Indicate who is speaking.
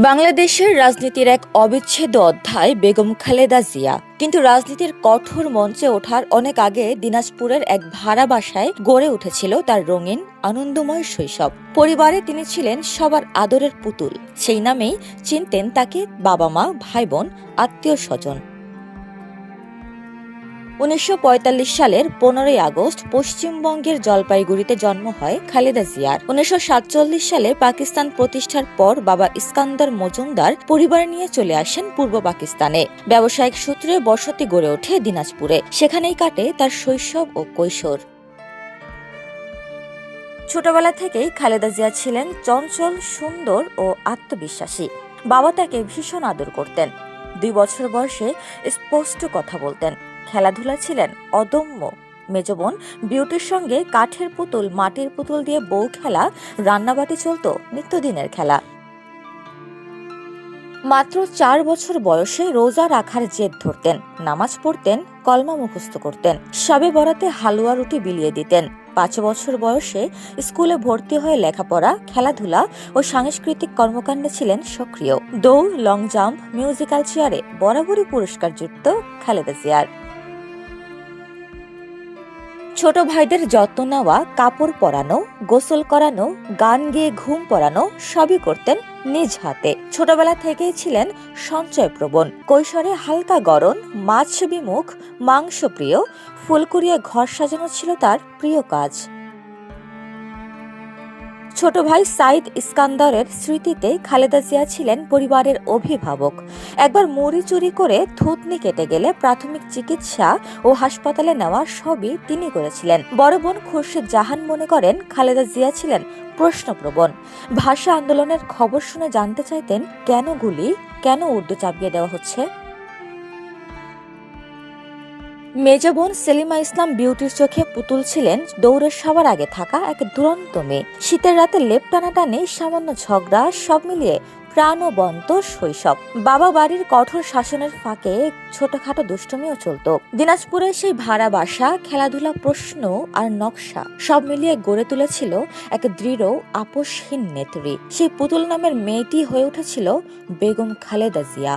Speaker 1: বাংলাদেশের রাজনীতির এক অবিচ্ছেদ্য অধ্যায় বেগম খালেদা জিয়া। কিন্তু রাজনীতির কঠোর মঞ্চে ওঠার অনেক আগে দিনাজপুরের এক ভাড়া বাসায় গড়ে উঠেছিল তার রঙিন আনন্দময় শৈশব। পরিবারে তিনি ছিলেন সবার আদরের পুতুল। সেই নামেই চিনতেন তাকে বাবা মা, ভাই বোন, আত্মীয় স্বজন। ১৯৪৫ সালের ১৫ই আগস্ট পশ্চিমবঙ্গের জলপাইগুড়িতে জন্ম হয় খালেদা জিয়ার। ১৯৪৭ সালে পাকিস্তান প্রতিষ্ঠার পর বাবা ইস্কান্দার মজুমদার পরিবার নিয়ে চলে আসেন পূর্ব পাকিস্তানে। ব্যবসায়িক সূত্রে বসতি গড়ে ওঠে দিনাজপুরে। সেখানেই কাটে তার শৈশব ও কৈশোর। ছোটবেলা থেকেই খালেদা জিয়া ছিলেন চঞ্চল, সুন্দর ও আত্মবিশ্বাসী। বাবা তাকে ভীষণ আদর করতেন। ২ বছর বয়সে স্পষ্ট কথা বলতেন। খেলাধুলা ছিলেন অদম্য। মেজ বোন বিউটির সঙ্গে কাঠের পুতুল, মাটির পুতুল দিয়ে বউ খেলা, রান্নাবাটি চলত নিত্যদিনের খেলা। মাত্র ৪ বছর বয়সে রোজা রাখার জেদ ধরতেন, নামাজ পড়তেন, কলমা মুখস্থ করতেন, শবে বরাতে হালুয়া রুটি বিলিয়ে দিতেন। ৫ বছর বয়সে স্কুলে ভর্তি হয়ে লেখাপড়া, খেলাধুলা ও সাংস্কৃতিক কর্মকাণ্ডে ছিলেন সক্রিয়। দৌড়, লং জাম্প, মিউজিক্যাল চেয়ারে বরাবরই পুরস্কার যুক্ত খালেদা জিয়ার। ছোট ভাইদের যত্ন নেওয়া, কাপড় পরানো, গোসল করানো, গান গেয়ে ঘুম পড়ানো সবই করতেন নিজ হাতে। ছোটবেলা থেকেই ছিলেন সঞ্চয়প্রবণ। কৈশোরে হালকা গড়ন, মাছ বিমুখ, মাংসপ্রিয়, ফুলকুড়িয়ে ঘর সাজানো ছিল তার প্রিয় কাজ। ছোট ভাই সাইদ ইস্কান্দারের স্মৃতিতে খালেদা জিয়া ছিলেন পরিবারের অভিভাবক। একবার মুড়ি চুরি করে থুতনি কেটে গেলে প্রাথমিক চিকিৎসা ও হাসপাতালে নেওয়া সবই তিনি করেছিলেন। বড় বোন খুরশিদ জাহান মনে করেন খালেদা জিয়া ছিলেন প্রশ্নপ্রবণ। ভাষা আন্দোলনের খবর শুনে জানতে চাইতেন কেন গুলি, কেন উর্দু চাপিয়ে দেওয়া হচ্ছে। মেজ বোন সেলিমা ইসলাম বিউটির চোখে পুতুল ছিলেন দৌড়ে সবার আগে থাকা এক দুরন্ত মেয়ে। শীতের রাতে লেপ টানাটানি, সামান্য ঝগড়া, সব মিলিয়ে প্রাণবন্ত শৈশব। বাবা বাড়ির কঠোর শাসনের ফাঁকে ছোটখাটো দুষ্টুমিও চলত। দিনাজপুরে সেই ভাড়া বাসা, খেলাধুলা, প্রশ্ন আর নকশা সব মিলিয়ে গড়ে তুলেছিল এক দৃঢ় আপোষহীন নেত্রী। সেই পুতুল নামের মেয়েটি হয়ে উঠেছিল বেগম খালেদা জিয়া।